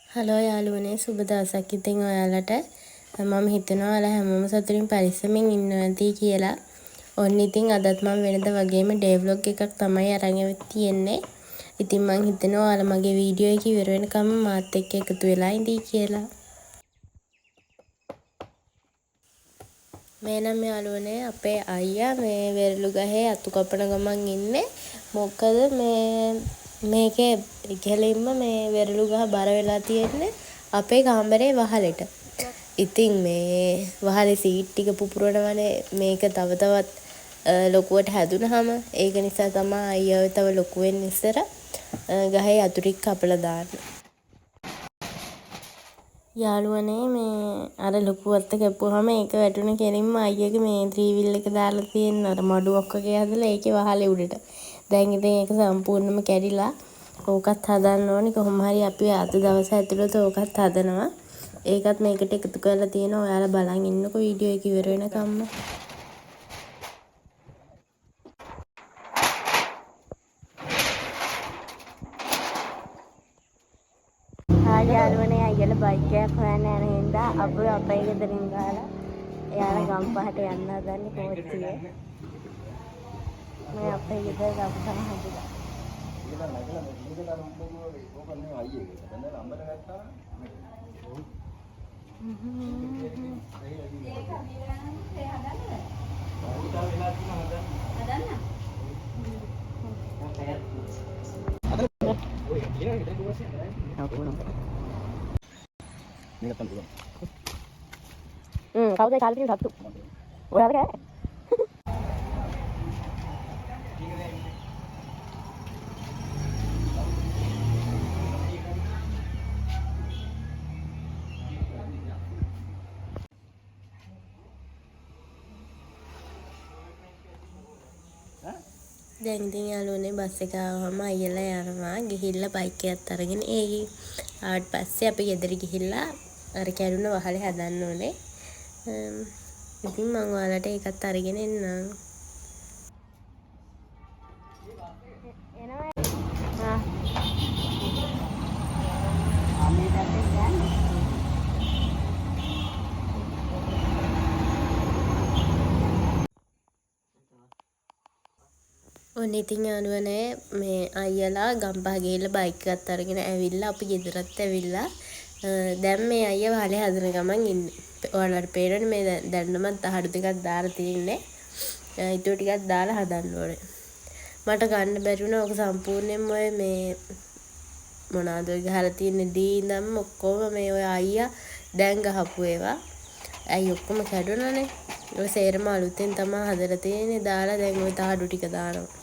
Hello යාළුවනේ සුබ දවසක්. ඉතින් ඔයාලට මම හිතනවා ඔයාලා හැමෝම සතුටින් පරිස්සමින් ඉන්නවදී කියලා. ඔන්න ඉතින් අදත් මම වෙනද වගේම ඩේ ව්ලොග් එකක් තමයි අරන් තියෙන්නේ. ඉතින් මම හිතනවා ඔයාලා මගේ වීඩියෝ එක ඉවර වෙනකම් මාත් එක්ක එකතු වෙලා ඉඳී කියලා. මේ නම් යාළුවනේ අපේ අයියා මේ වෙරළු ගහේ අතු කපන ගමන් ඉන්නේ. මොකද මේකේ ඉකලින්ම මේ වෙරළු ගහ බර වෙලා තියෙන්නේ අපේ කාමරේ වහලෙට. ඉතින් මේ වහලේ සීට් ටික පුපුරනවනේ මේක තව තවත් ලොකුවට හැදුනහම ඒක නිසා තමයි අයියා තව ලොකු වෙන්න ඉස්සර ගහේ අතු ටික කපලා දාන්නේ. යාළුවනේ මේ අර ලොකු වත්ත කැපුවාම ඒක වැටුණ කෙලින්ම අයියගේ මේ ත්‍රිවිල් එක දාලා තියෙන අර මඩුවක් වගේ හදලා ඒකේ වහලේ උඩට. දැන් ඉතින් ඒක සම්පූර්ණයෙන්ම කැඩිලා ඕකත් හදන්න ඕනි. කොහොම හරි අපි අද දවස් ඇතුළත ඕකත් හදනවා. ඒකත් මේකට එකතු කරලා තියෙනවා. ඔයාලා බලන් ඉන්නකෝ වීඩියෝ එක ඉවර වෙනකම්ම. යාළුවනේ අයියලා බයික් එකක් හොයන්න යන හින්දා අපි අපේ ගෙදරින් ගාලා එයාලා ගම්පහට යන්න හදන්නේ කෝච්චියේ. මේ අපේ ගෙදර ගම්පහ හදලා. කවුද කාලේ තියෙන සත්තු? ඔයාලා කෑ? දැන් ඉතින් යාළුවනේ බස් එක ආවම අයියලා යනවා. ගිහිල්ලා බයික් එකත් අරගෙන ආවට පස්සේ අපි ගෙදර ගිහිල්ලා අර කැඩුන වහලේ හදන්න ඕනේ. ඉතින් මම ඔයාලට ඒකත් අරගෙන එන්නම්. ඔන්න ඉතින් යාළුවනේ මේ අයියලා ගම්පහ ගිහිල්ලා බයික් එකත් අරගෙන ඇවිල්ලා අපි ගෙදරත් ඇවිල්ලා දැන් මේ අයියා වහලේ හදන ගමන් ඉන්නේ. ඔයාලට පේනවනේ මේ දැන්නමත් අහඩු ටිකක් දාලා තියෙන්නේ. ඊටු ටිකක් දාලා හදන්න ඕනේ. මට ගන්න බැරි වුණා ඔක සම්පූර්ණයෙන්ම ඔය මේ මොනවාද ඔය ගහලා තියෙන්නේ දී ඉඳන්ම ඔක්කොම මේ ඔය අයියා දැන් ගහපු ඒවා. ඇයි ඔක්කොම කැඩුණානේ. ඔය සේරම අලුතෙන් තමයි හදලා තියෙන්නේ. දාලා දැන් ඔය තහඩු ටික දානවා.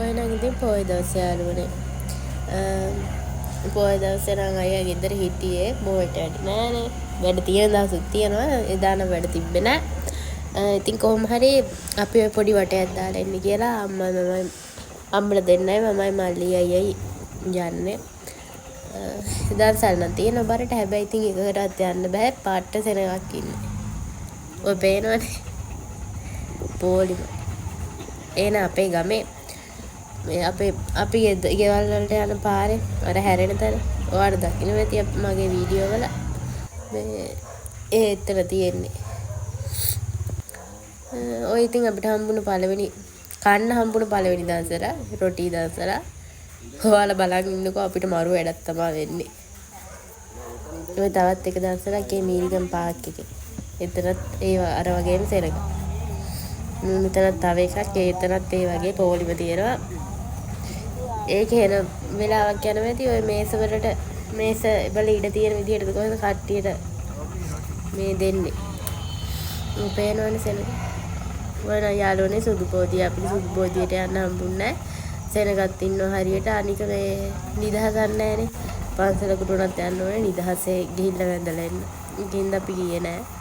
ඔය නම් ඉතින් පොය දවසේ යාළුවනේ. පොය දවසේ නම් අයියා ගෙදර හිටියේ බොයට වැඩි නෑනේ. වැඩ තියෙන දවසුත් තියෙනවා. එදා නම් වැඩ තිබ්බේ නෑ. ඉතින් කොහොම හරි අපි ඔය පොඩි වටයක් දාලා ඉන්න කියලා අම්මා මමයි අම්මලා දෙන්නයි මමයි මල්ලි අයියයි යන්නේ. දන්සල් නම් තියෙන බරට හැබැයි ඉතින් එකකටවත් යන්න බෑ. පාට සෙනගක් ඉන්නේ. ඔය පේනවනේ. පොලිම. එන අපේ ගමේ මේ අපි ගෙවල් වලට යන පාරේ අර හැරෙන තැන ඔයාලා දකින්න වෙති මගේ වීඩියෝ වල මේ එතන තියෙන්නේ. ඔය ඉතින් අපිට හම්බුණු කන්න හම්බුණු පළවෙනි දවසට රොටි දවසට ඔයාලා බලන් ඉන්නකෝ අපිට මරු වැඩක් තමයි වෙන්නේ. ඔය තවත් එක දවසට එකේ මීරිගම් පාක් එකේ. එතනත් ඒ අර වගේම සෙනග. මෙතනත් තව එකක් එතනත් ඒ වගේ පොලිම තියෙනවා. ඒක එන වෙලාවක් යනවා ඇති ඔය මේස වල ඉඩ තියෙන විදිහට කොහෙද කට්ටියට මේ දෙන්නේ. මේ පේනවනේ සෙනග. ඔය යාළුවනේ සුදු පොදිය අපිට සුදු පොදියට යන්න හම්බුන්නේ නැහැ. සෙනගත් ඉන්නව හරියට අනික මේ නිදහසක් නැහැනේ. පන්සලකට උනත් යන්න ඕනේ නිදහසේ ගිහිල්ලා වැඳලා එන්න. ඉතින් අපි ගියේ නැහැ.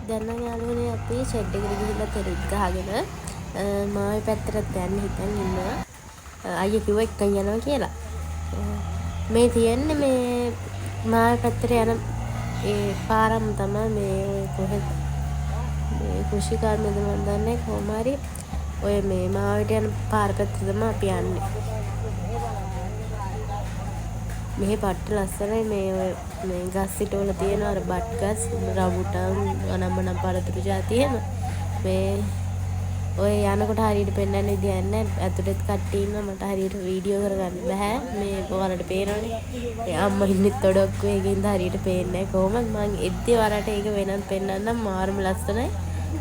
දැන් නම් යාළුවනේ අපි ෂෙඩ් එකට ගිහිල්ලා තෙරුත් ගහගෙන මාවේ පැත්තට යන්න හිතන් ඉන්නවා. අයියා කිව්වා එක්කන් යනවා කියලා. මේ තියෙන්නේ මේ මාවේ පැත්තට යන ඒ පාරම තමයි මේ ඔය කොහෙද මේ කුෂිකාර්මද මන් දන්නේ කොහොම හරි ඔය මේ මාවට යන පාර පැත්තට තමයි අපි යන්නේ. මෙහි පට්ට ලස්සනයි මේ ගස් සිට වල තියෙන අර බට් ගස් රවුටන් අනම්මනම් පළතුරු జాති එහෙම මේ ඔය යනකොට හරියට පෙන්වන්න විදියක් නැහැ. ඇතුළෙත් කට්ටිය ඉන්නවා මට හරියට වීඩියෝ කරගන්න බෑ. මේ ඔයාලට පේනවනේ. ඒ අම්මා ඉන්නෙත් ඔඩොක්කු එකකින්ද හරියට පේන්නේ නැහැ. කොහොමද මං එද්දි ඔයාලට ඒක වෙනත් පෙන්වන්නම් මාර්ම ලස්සනයි.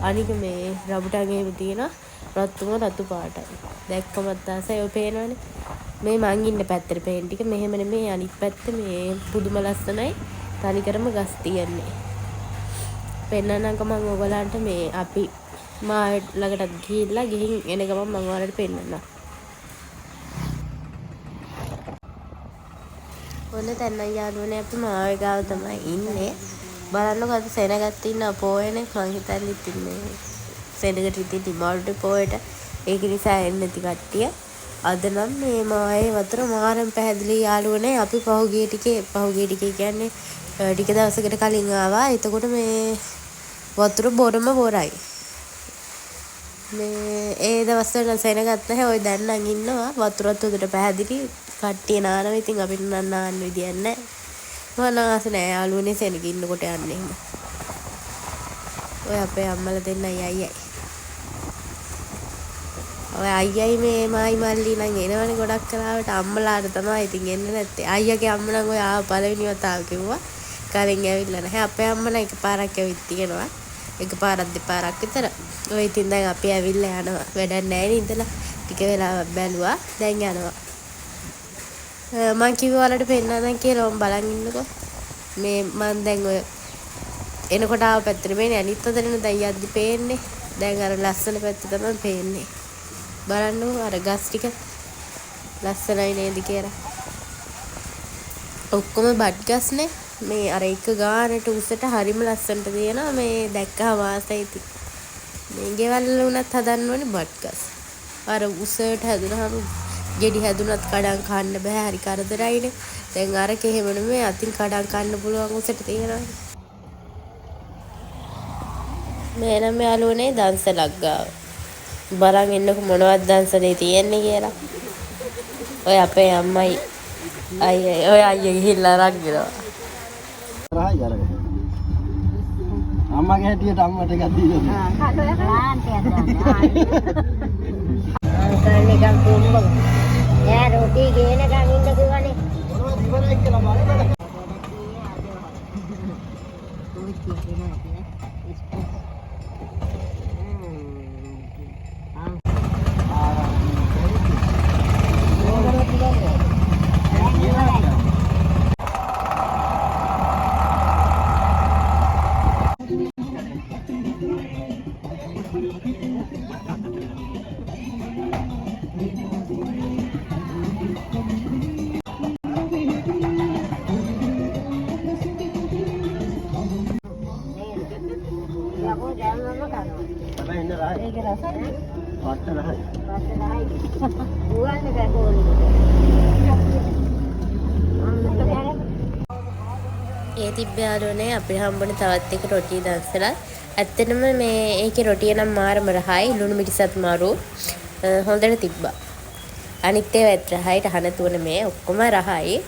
අනික මේ රවුටන් එහෙම තියෙනවා. රත්තුම රතු පාටයි. දැක්කමත් ආසයි ඔය පේනවනේ. මේ මං ඉන්න පැත්තේ පේන ටික මෙහෙම නෙමෙයි අනිත් පැත්ත මේ පුදුම ලස්සනයි. තනිකරම ගස් තියන්නේ. පෙන්වන්නම්ක මං ඔයගලන්ට මේ අපි මාව ළඟටත් ගිහිල්ලා ගිහින් එන ගමන් මම ඔයාලට පෙන්නන්නම්. ඔන්න දැන් නම් යාළුවනේ අපි මාවේ ගාව තමයි ඉන්නේ. බලන්නකො අද සෙනගත් ඉන්න පොයනේ මං හිතන්නේ ඉන්නේ. සෙනගට ඉතින් ඩිමාල්ට් පොයට ඒක නිසා එන්නේ නැති කට්ටිය. අද නම් මේ මාවේ වතුර මාරම් පැහැදිලි යාළුවනේ අපි පහුගිය ටිකේ කියන්නේ ටික දවසකට කලින් ආවා. එතකොට මේ වතුර බොරම බොරයි. මේ ඒ දවස්වල සෙනගත් නැහැ. ඔය දැන් නම් ඉන්නවා වතුරත් උඩට පැහැදිලි කට්ටිය නානවා. ඉතින් අපිට නම් නාන්න විදියක් නැහැ. මම නාස නෑ යාළුවනේ සෙනග ඉන්නකොට යන්නේ එහෙම. ඔය අපේ අම්මලා දෙන්නයි අයියයි. ඔය අයියයි මේ මායි මල්ලි නම් එනවනේ ගොඩක් කලාවට අම්මලාට තමයි ඉතින් එන්නේ නැත්තේ. අයියාගේ අම්ම නම් ඔය ආව පළවෙනි වතාව කිව්වා. කලින් ඇවිල්ලා නැහැ. අපේ අම්ම නම් එකපාරක් ඇවිත් තියෙනවා. එකපාරක් දෙපාරක් විතර. ඔය ඉතින් දැන් අපි ඇවිල්ලා යනවා. වැඩක් නැහැ නේ ඉඳලා ටික වෙලාවක් බැලුවා. දැන් යනවා. මං කිව්වා ඔයාලට පෙන්නන්න කියලා ඔම් බලන් ඉන්නකෝ. මේ මං දැන් ඔය එනකොට ආව පැත්තට මේනේ අනිත් අතට දැන් යද්දි පේන්නේ. දැන් අර ලස්සන පැත්ත තමයි පේන්නේ. බලන්නකෝ අර ගස් ටික ලස්සනයි නේද කියලා. ඔක්කොම බට් ගස්නේ. මේ අර එක ගානට උසට හරිම ලස්සනට තියෙනවා. මේ දැක්කම වාසයි ඉතින්. මේ ගෙවල් වල උනත් හදන්න ඕනේ බට් ගස්. අර උසට හැදුනහම ගෙඩි හැදුනත් කඩන් කන්න බෑ. හරි කරදරයිනේ. දැන් අර කෙහෙම නෙමෙයි අතින් කඩන් කන්න පුළුවන් උසට තියෙනවා. මේ නම් යාළුවනේ දන්සලක් ගාව. බලන් ඉන්නකො මොනවද දන්සලේ තියෙන්නේ කියලා. ඔය අපේ අම්මයි අයියයි ඔය අයියා ගිහිල්ලා අරන් රායි අරගෙන. අම්මගේ හැටියට අම්මට එකක් දීලා. නිකන් කුඹ. යා රොටි ගේනකන් ඉන්න කිව්වනේ. මොනවද ඉවරයි කියලා බලන්න. ඒ තිබ්බ යාළුවනේ අපිට හම්බුනේ තවත් එක රොටි දන්සලා. ඇත්තටම මේ ඒකේ රොටිය නම් මාරම රහයි. ලුණු මිරිසත් මාරු හොඳට තිබ්බා. අනිත් ඒවා ඇත්ත රහයි තහනතුන මේ ඔක්කොම රහයි.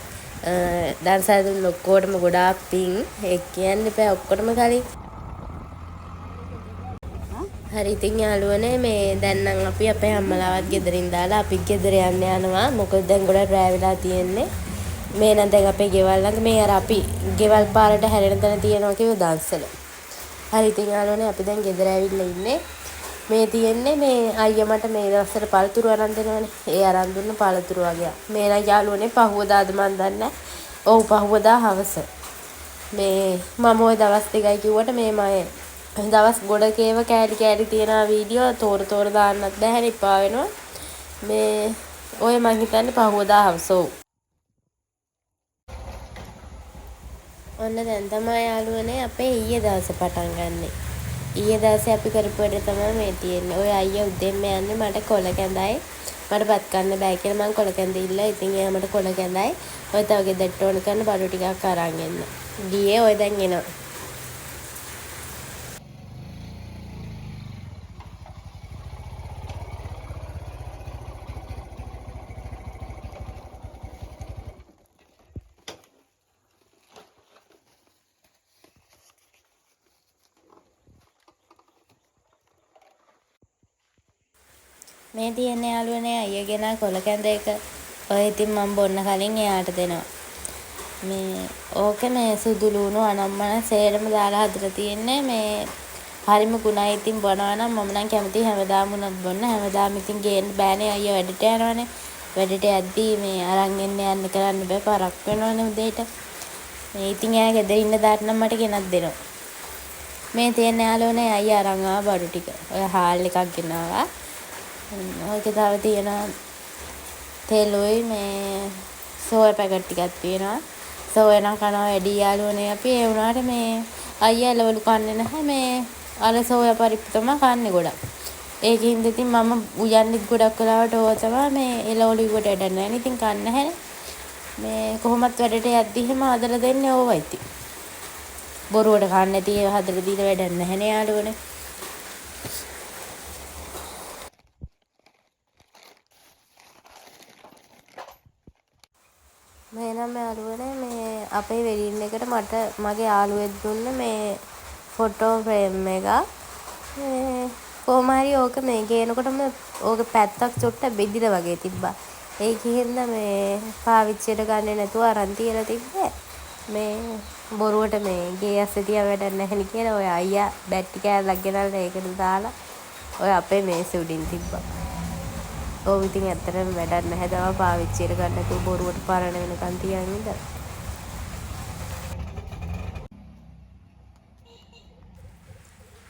දන්සලා දුන්න ඔක්කොටම ගොඩාක් පිං. ඒ කියන්න බෑ ඔක්කොටම කලින්. හරි ඉතින් යාළුවනේ මේ දැන් නම් අපි අපේ අම්මලාවත් ගෙදරින් දාලා අපි ගෙදර යනවා. මොකද දැන් ගොඩක් රැ වෙලා තියෙන්නේ. මේ නම් දැන් අපේ ගෙවල් ළඟ මේ අර අපි ගෙවල් පාරට හැරෙන තැන තියෙනවා කිව්ව දන්සල. හරි ඉතින් යාළුවනේ අපි දැන් ගෙදර ඇවිල්ලා ඉන්නේ. මේ තියෙන්නේ මේ අයියා මට මේ දවස්වල පළතුරු අරන් දෙනවනේ. ඒ අරන් දුන්න පළතුරු වගේ. මේ නම් යාළුවනේ පහුවදාද මන් දන්නේ. ඔව් පහුවදා හවස. මේ මම ওই දවස් දෙකයි කිව්වට මේ මම දවස් ගොඩකේව කෑලි තියන වීඩියෝ තෝර දාන්නත් බැහැ ඉපා වෙනවා. මේ ඔය මං හිතන්නේ පහුවදා හවස. ඔන්න දැන් තමයි යාළුවනේ අපේ ඊයේ දවසේ පටන් ගන්නෙ. ඊයේ දවසේ අපි කරපු වැඩ තමයි මේ තියෙන්නේ. ඔය අයියා උදේම යන්නේ මට කොල කැඳයි. මට බත් කන්න බෑ කියලා මං කොල කැඳ ඉල්ලා. ඉතින් එයා මට කොල කැඳයි. ඔය තව ගෙදරට ඕන කරන බඩු ටිකක් අරන් එන්න. ගියේ ඔය දැන් එනවා. මේ තියෙන යාළුවනේ අයියගෙන කොල කැඳ එක. ඔය ඉතින් මම බොන්න කලින් එයාට දෙනවා. මේ ඕක මේ සුදු ලුණු අනම්මන සේරම දාලා හදලා තියෙන්නේ. මේ හරිම ගුණයි. ඉතින් බොනවා නම් මම නම් කැමති හැමදාම උනත් බොන්න. හැමදාම ඉතින් ගේන්න බෑනේ අයියා වැඩට යනවනේ. වැඩට යද්දී මේ අරන් යන්න කරන්න බෑ. පරක් වෙනවනේ උදේට. මේ ඉතින් එයා ගෙදර ඉන්න දාට නම් මට ගෙනත් දෙනවා. මේ තියෙන යාළුවනේ අයියා අරන් ආව බඩු ටික. ඔය හාල් එකක් ගෙනාවා. ඔයක තව තියෙනවා තෙලුයි මේ සෝය පැකට් ටිකක් තියෙනවා. සෝය නම් කනවා වැඩි යාළුවනේ අපි. ඒ වුණාට මේ අයියා එළවලු කන්නේ නැහැ. මේ අර සෝය පරිප්පු තමයි කන්නේ ගොඩක්. ඒකින්ද ඉතින් මම උයන්නෙත් ගොඩක් වෙලාවට ඕවා තමයි මේ එළවලු ඉවට වැඩ නැහැ. ඉතින් කන්නේ නැහැ. මේ කොහොමත් වැඩට යද්දි එහෙම හදලා දෙන්නේ ඕවා ඉතින්. බොරුවට කන්නේ නැති ඒවා හදලා දීලා වැඩක් නැහැ නේ යාළුවනේ. මේ නම් යාළුවනේ මේ අපේ වෙඩින් එකට මට මගේ යාළුවෙක් දුන්න මේ ෆොටෝ ෆ්‍රේම් එක. මේ කොහොම හරි ඕක මේ ගේනකොටම ඕක පැත්තක් චුට්ට බෙදිලා වගේ තිබ්බා. ඒකින්ද මේ පාවිච්චියට ගන්නේ නැතුව අරන් තියලා තිබ්බේ. මේ බොරුවට මේ ගේ ඇස්සේ තියා වැඩක් නැහැ නේ කියලා ඔය අයියා බැට්ටි කෑල්ලක් ගෙනල්ලා ඒකට දාලා ඔය අපේ මේසෙ උඩින් තිබ්බා. ඔව් ඉතින් ඇත්තටම වැඩක් නැහැ. තව පාවිච්චියට ගන්න නැතුව බොරුවට පරණ වෙනකන් තියන් ඉඳලා.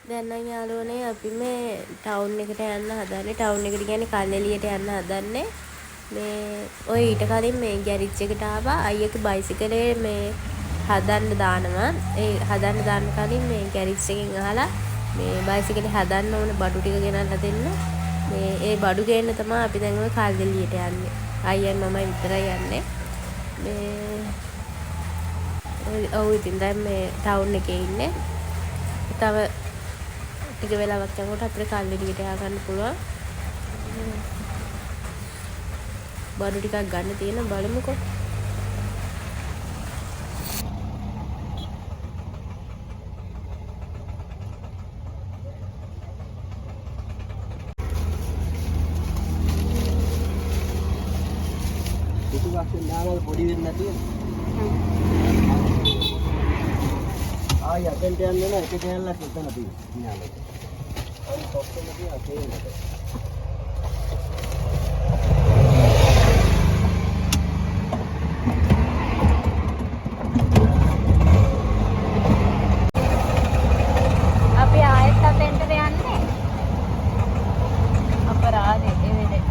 දැන් නම් යාළුවනේ අපි මේ ටවුන් එකට යන්න හදන්නේ. ටවුන් එකට කියන්නේ කල්ෙලියට යන්න හදන්නේ. මේ ඔය ඊට කලින් මේ ගෑරේජ් එකට ආවා. අයියාගේ බයිසිකලේ මේ හදන්න දානවා. ඒ හදන්න දාන්න කලින් මේ ගෑරේජ් එකෙන් අහලා මේ බයිසිකලේ හදන්න ඕන බඩු ටික ගෙනල්ලා දෙන්න. මේ ඒ බඩු ගේන්න තමයි අපි දැන් ඔය කල්ෙලියට යන්නේ. අයියන් මමයි විතරයි යන්නේ. මේ ඔව් ඉතින් දැන් මේ ටවුන් එකේ ඉන්නේ. තව ටික වෙලාවක් යනකොට අපිට කල්ෙලියට ය아가න්න පුළුවන්. බඩු ටිකක් ගන්න තියෙන බලමුකෝ. පොඩි වෙන්නේ නැතුව ආය අතෙන්ට යන්න නෑ. එක කෑල්ලක් එතන තියෙනවා. අයි කොක්කෙම තියෙනවා තේරෙන්නද? අපි ආයෙත් අතෙන්ට යන්නේ. අපරාධේ ඒ වෙලේ.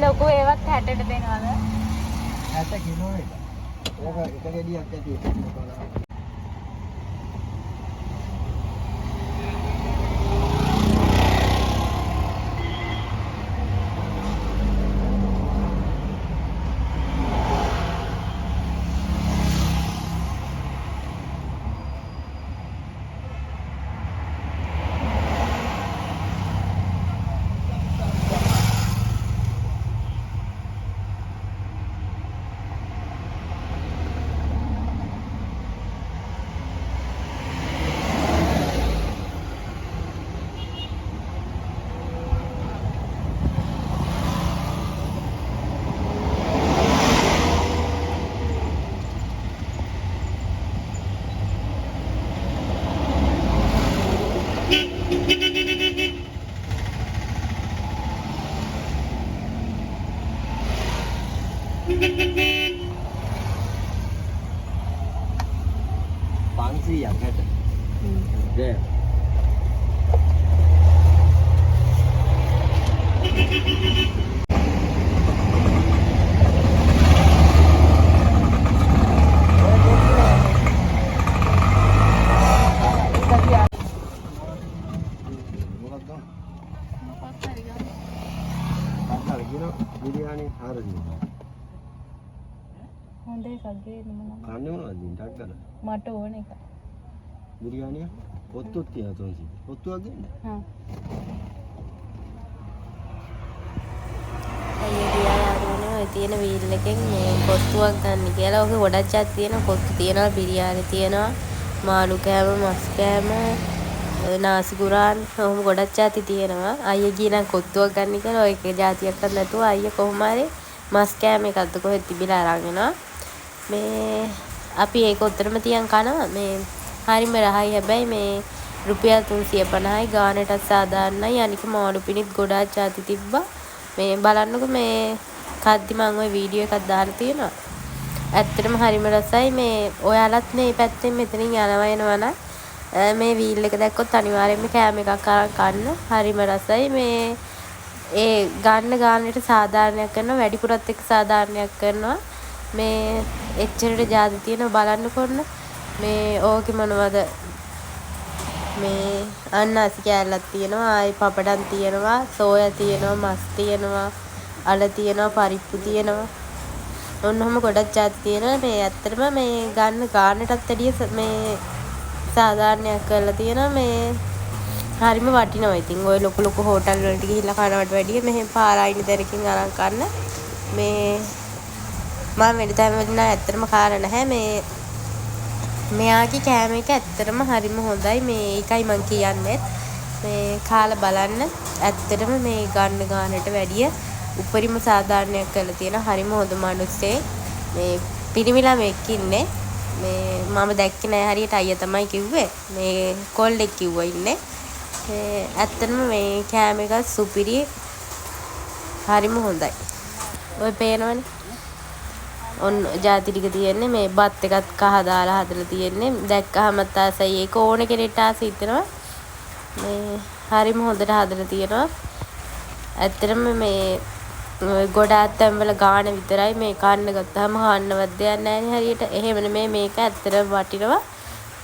ලොකු ඒවත් 60ට දෙනවද? 60 කිලෝ එක. ඕක එක ගෙඩියක් ඇති. 500ක් හැට. ඈ. बिरयानी हारजी හොඳ එකක් ගේන්න මොනවා කන්නේ මොනවද ඉතින් ටක් කරලා මට ඕන එක බිරියානිය ඔත්තුත් තියෙනවා 300 ඔත්තුවක් දෙන්න හා අයියා ගියා යාළුවනේ ඔය තියෙන වීල් එකෙන් මේ කොත්තුවක් ගන්න කියලා. ඔක ගොඩක් ජාති තියෙනවා. කොත්තු තියෙනවා, බිරියානි තියෙනවා, මාළු කෑම, මස් කෑම, නාසි ගුරාන් ඔහොම ගොඩක් ජාති තියෙනවා. අයියා ගියේ නම් කොත්තුවක් ගන්න කියලා. ඔය එක ජාතියක්වත් නැතුව අයියා කොහොම හරි මස් කෑම එකක්ද කොහෙද තිබිලා අරන් එනවා. මේ අපි ඒක උතරම තියන් කනවා. මේ හරිම රහයි. හැබැයි මේ රුපියල් 350යි ගානටත් සාධාරණයි. අනික මාළු පිණිත් ගොඩාක් ජාති තිබ්බා. මේ බලන්නකො මේ කද්දි මම ওই වීඩියෝ එකක් දාලා තියෙනවා. ඇත්තටම හරිම රසයි. මේ ඔයාලත් මේ පැත්තෙන් මෙතනින් යනවා එනවනම් මේ වීල් එක දැක්කොත් අනිවාර්යයෙන්ම කෑම එකක් අරන් කන්න. හරිම රසයි. මේ ඒ ගන්න ගානට සාධාරණයක් කරනවා. වැඩිපුරත් එක්ක සාධාරණයක් කරනවා. මේ එච්චරට ජාති තියෙනවා බලන්නකොන්න. මේ ඕකේ මොනවද මේ අන්නාසි කෑල්ලක් තියෙනවා, ආයි පපඩම් තියෙනවා, සෝයා තියෙනවා, මස් තියෙනවා, අල තියෙනවා, පරිප්පු තියෙනවා. ඔන්නෝම ගොඩක් ජාති තියෙනවා. මේ ඇත්තටම මේ ගන්න ගානටත් වැඩිය මේ සාධාරණයක් කරලා තියෙනවා. මේ හරිම වටිනවා. ඉතින් ওই ලොකු ලොකු හෝටල් වලට ගිහිල්ලා කනවට වැඩිය මෙහෙම පාරායින දරකින් අරන් කන්න. මේ මම වෙනතම වෙන්න ඇත්තටම කාලා නැහැ. මේ මෙයාගේ කෑම එක ඇත්තටම හරිම හොඳයි. මේ ඒකයි මං කියන්නේ. මේ කාලා බලන්න. ඇත්තටම මේ ගන්න ගානට වැඩිය උපරිම සාධාරණයක් කරලා තියෙන හරිම හොඳ මිනිස්සේ. මේ පිරිමි ළමෙක් ඉන්නේ. මේ මම දැක්කේ නෑ හරියට. අයියා තමයි කිව්වේ. මේ කොල්ලෙක් කිව්වා ඉන්නේ. ඇත්තටම මේ කෑම එක සුපිරි. හරිම හොඳයි. ඔය පේනවනේ. ඔන්න ජාති ටික තියෙන්නේ. මේ බත් එකත් කහ දාලා හදලා තියෙන්නේ. දැක්කහම තාසයි ඒක ඕන කෙනෙක්ට ආස හිතෙනවා. මේ හරිම හොඳට හදලා තියෙනවා. ඇත්තටම මේ ගොඩාක් තැන්වල ගාන විතරයි. මේ කන්න ගත්තාම හන්නවත් දෙයක් නැහැ හරියට. එහෙම නෙමෙයි මේක ඇත්තටම වටිනවා.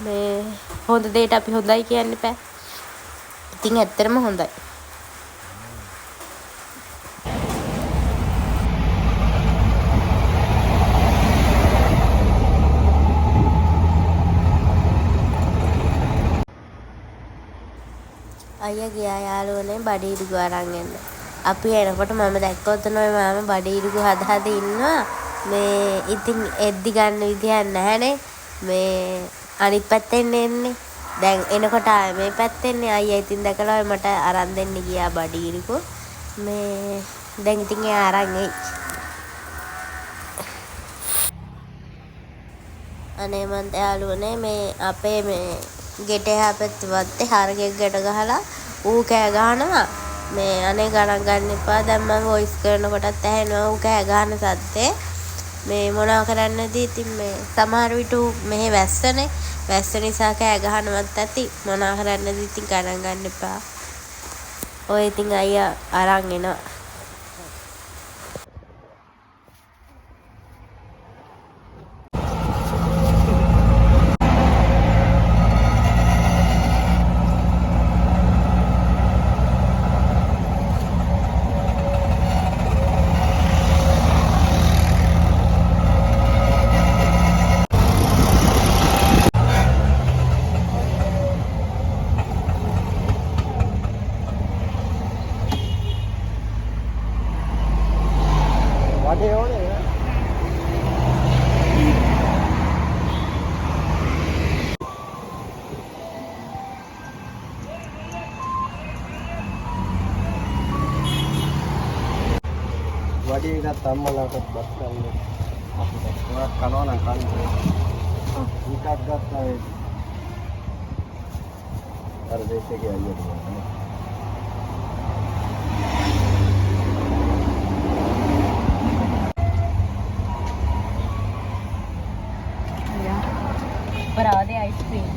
මේ හොඳ දෙයට අපි හොඳයි කියන්න බෑ. ඉතින් ඇත්තටම හොඳයි. අයියා ගියා යාළුවනේ බඩීරුගු අරන් එන්න. අපි එනකොට මම දැක්කොත් නෝ මම බඩීරුගු හද හද ඉන්නවා. මේ ඉතින් එද්දි ගන්න විදියක් නැහැනේ. මේ අනිත් පැත්තෙන් එන්නේ. දැන් එනකොට ආයේ මේ පැත්තෙන්නේ. අයියා ඉතින් දැකලා මට අරන් දෙන්න ගියා බඩීරුගු. මේ දැන් ඉතින් එයා අරන් එයි. අනේ මන් යාළුවනේ මේ අපේ මේ ගෙටේ හැපෙත්වත් හරගෙක් ගැට ගහලා ඌ කෑ ගහනවා. මේ අනේ ගණන් ගන්න එපා. දැන් මම වොයිස් කරනකොටත් ඇහෙනවා ඌ කෑ ගහන සද්දේ. මේ මොනවා කරන්නද ඉතින් මේ සමහර විට මෙහෙ වැස්සනේ. වැස්ස නිසා කෑ ගහනවත් ඇති. මොනවා කරන්නද ඉතින් ගණන් ගන්න එපා. ඔය ඉතින් අයියා අරන් එනවා. වටේ ඕනේ නේ. වටේ එකත් අම්මලාටත් බස් ගන්න. අපිට ඔයක් කනවා නම් කන්න. ටිකක් ගත්තා ඒ. අර දෙස් එකේ අයියට ගන්න. අපරාධේ අයිස්ක්‍රීම්.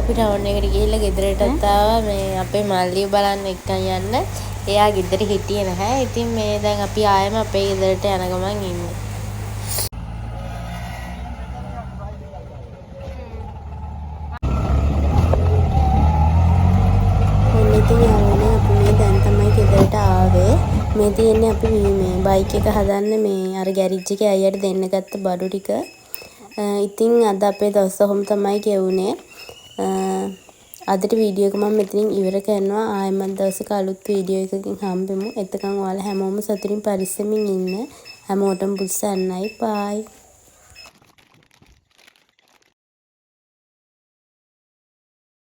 අපි ටවුන් එකට ගිහිල්ලා ගෙදරටත් ආවා. මේ අපේ මල්ලිව බලන්න එක්කන් යන්න. එයා ගෙදර හිටියේ නැහැ. ඉතින් මේ දැන් අපි ආයෙම අපේ ගෙදරට යන ගමන් ඉන්නේ. ඉතින් යාළුවනේ අපි මේ දැන් තමයි ගෙදරට ආවේ. මේ තියෙන්නේ අපි මේ බයික් එක හදන්න මේ අර ගෑරේජ් එකේ අයියට දෙන්න ගත්ත බඩු ටික. ඉතින් අද අපේ දවස කොහොම තමයි ගෙවුනේ. අදට වීඩියෝ එක මම මෙතනින් ඉවර කරනවා. ආයෙමත් දවසක අලුත් වීඩියෝ එකකින් හම්බෙමු. එතකන් ඔයාලා හැමෝම සතුටින් පරිස්සමින් ඉන්න. හැමෝටම බුත් සන්නයි. බයි.